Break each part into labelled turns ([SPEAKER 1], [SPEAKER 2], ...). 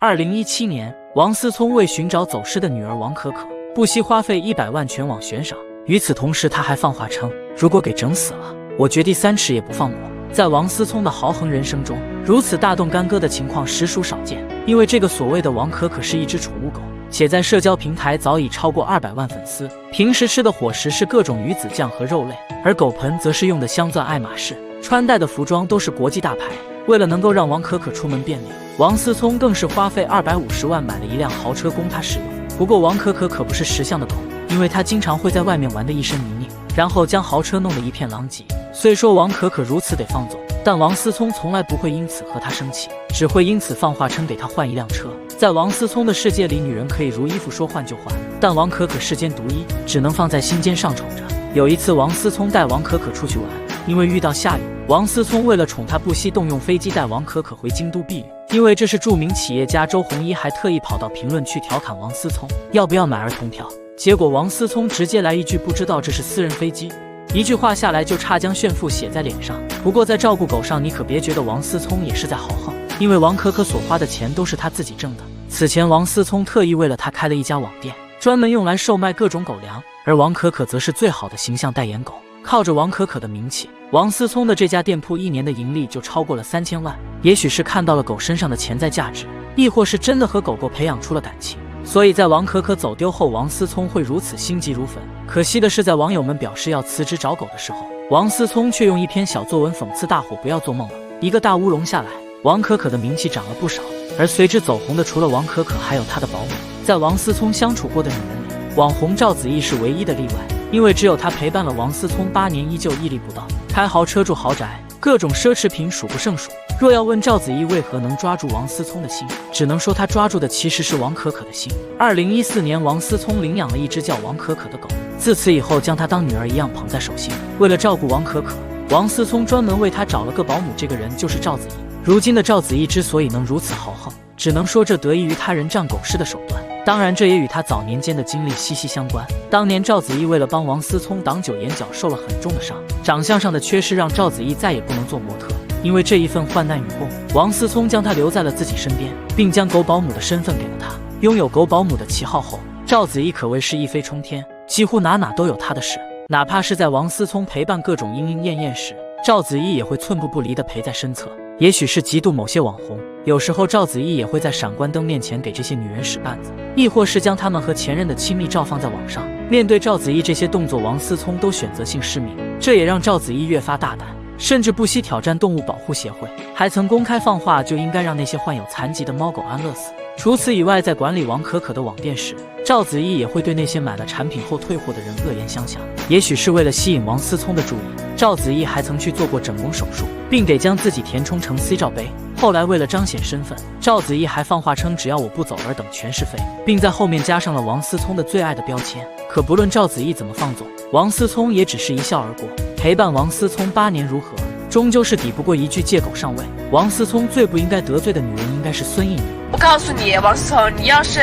[SPEAKER 1] 2017年，王思聪为寻找走失的女儿王可可，不惜花费100万全网悬赏。与此同时，他还放话称，如果给整死了，我绝地3尺也不放过。在王思聪的豪横人生中，如此大动干戈的情况实属少见。因为这个所谓的王可可是一只宠物狗，且在社交平台早已超过200万粉丝。平时吃的伙食是各种鱼子酱和肉类，而狗盆则是用的镶钻爱马仕，穿戴的服装都是国际大牌。为了能够让王可可出门便利，王思聪更是花费250万买了一辆豪车供他使用。不过王可可可不是识相的狗，因为他经常会在外面玩得一身泥泞，然后将豪车弄得一片狼藉。虽说王可可如此得放走，但王思聪从来不会因此和他生气，只会因此放话称给他换一辆车。在王思聪的世界里，女人可以如衣服说换就换，但王可可世间独一，只能放在心间上瞅着。有一次，王思聪带王可可出去玩，因为遇到下雨，王思聪为了宠她，不惜动用飞机带王可可回京都避雨。因为这是著名企业家周鸿祎还特意跑到评论区调侃王思聪要不要买儿童票，结果王思聪直接来一句不知道这是私人飞机，一句话下来就差将炫富写在脸上。不过在照顾狗上，你可别觉得王思聪也是在豪横，因为王可可所花的钱都是他自己挣的。此前王思聪特意为了他开了一家网店，专门用来售卖各种狗粮，而王可可则是最好的形象代言狗。靠着王可可的名气，王思聪的这家店铺1年的盈利就超过了3000万。也许是看到了狗身上的潜在价值，亦或是真的和狗狗培养出了感情，所以在王可可走丢后，王思聪会如此心急如焚。可惜的是，在网友们表示要辞职找狗的时候，王思聪却用一篇小作文讽刺大伙不要做梦了。一个大乌龙下来，王可可的名气涨了不少，而随之走红的除了王可可，还有她的保姆。在王思聪相处过的女人里，网红赵子毅是唯一的例外，因为只有她陪伴了王思聪8年，依旧屹立不倒，开豪车住豪宅，各种奢侈品数不胜数。若要问赵子毅为何能抓住王思聪的心，只能说他抓住的其实是王可可的心。2014年，王思聪领养了一只叫王可可的狗，自此以后将她当女儿一样捧在手心。为了照顾王可可，王思聪专门为她找了个保姆，这个人就是赵子毅。如今的赵子毅之所以能如此豪横，只能说这得益于他人仗狗势的手段，当然这也与他早年间的经历息息相关。当年赵子毅为了帮王思聪挡酒，眼角受了很重的伤，长相上的缺失让赵子毅再也不能做模特。因为这一份患难与共，王思聪将他留在了自己身边，并将狗保姆的身份给了他。拥有狗保姆的旗号后，赵子毅可谓是一飞冲天，几乎哪都有他的事。哪怕是在王思聪陪伴各种莺莺燕燕时，赵子毅也会寸步不离地陪在身侧。也许是嫉妒某些网红，有时候赵子毅也会在闪光灯面前给这些女人使绊子，亦或是将他们和前任的亲密照放在网上。面对赵子毅这些动作，王思聪都选择性失明，这也让赵子毅越发大胆，甚至不惜挑战动物保护协会，还曾公开放话就应该让那些患有残疾的猫狗安乐死。除此以外，在管理王可可的网店时，赵子毅也会对那些买了产品后退货的人恶言相向。也许是为了吸引王思聪的注意，赵子毅还曾去做过整容手术，并得将自己填充成 C 罩杯。后来为了彰显身份，赵子毅还放话称只要我不走，尔等全是非，并在后面加上了王思聪的最爱的标签。可不论赵子毅怎么放纵，王思聪也只是一笑而过。陪伴王思聪8年如何，终究是抵不过一句借狗上位。王思聪最不应该得罪的女人应该是孙艺宁。
[SPEAKER 2] 我告诉你，王思聪，你要是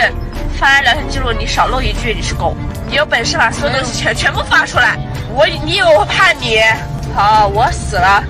[SPEAKER 2] 发聊天记录，你少漏一句你是狗，你有本事把所有东西全部发出来。你以为我怕你？好，我死了，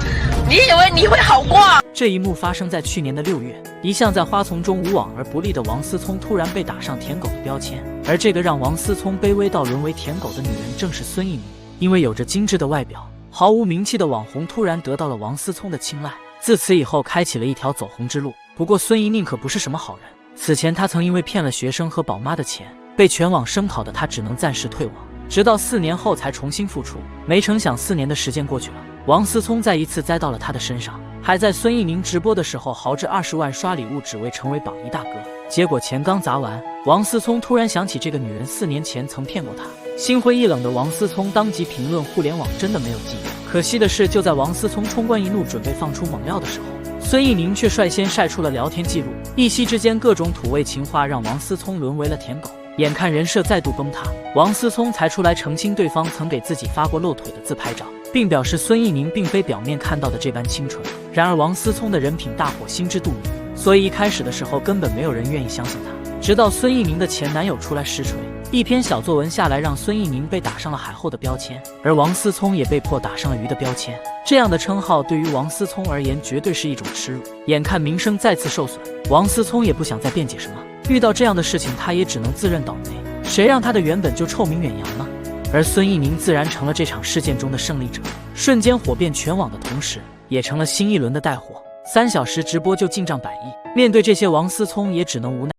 [SPEAKER 2] 你以为你会好过？
[SPEAKER 1] 这一幕发生在去年的6月，一向在花丛中无往而不利的王思聪突然被打上舔狗的标签，而这个让王思聪卑微到沦为舔狗的女人正是孙艺宁。因为有着精致的外表，毫无名气的网红突然得到了王思聪的青睐，自此以后开启了一条走红之路。不过孙艺宁可不是什么好人，此前他曾因为骗了学生和宝妈的钱，被全网声讨的他只能暂时退网，直到4年后才重新复出。没成想4年的时间过去了，王思聪再一次栽到了他的身上，还在孙艺宁直播的时候豪掷20万刷礼物，只为成为榜一大哥。结果钱刚砸完，王思聪突然想起这个女人4年前曾骗过他，心灰意冷的王思聪当即评论互联网真的没有记忆。可惜的是，就在王思聪冲冠一怒准备放出猛料的时候，孙艺宁却率先晒出了聊天记录，一夕之间各种土味情话让王思聪沦为了舔狗。眼看人设再度崩塌，王思聪才出来澄清对方曾给自己发过露腿的自拍照，并表示孙艺宁并非表面看到的这般清纯。然而王思聪的人品大伙心知肚明，所以一开始的时候根本没有人愿意相信他。直到孙艺宁的前男友出来实锤，一篇小作文下来，让孙一宁被打上了海后的标签，而王思聪也被迫打上了鱼的标签。这样的称号对于王思聪而言，绝对是一种耻辱。眼看名声再次受损，王思聪也不想再辩解什么，遇到这样的事情，他也只能自认倒霉。谁让他的原本就臭名远扬呢？而孙一宁自然成了这场事件中的胜利者，瞬间火遍全网的同时，也成了新一轮的带火。3小时直播就进账100亿，面对这些，王思聪也只能无奈。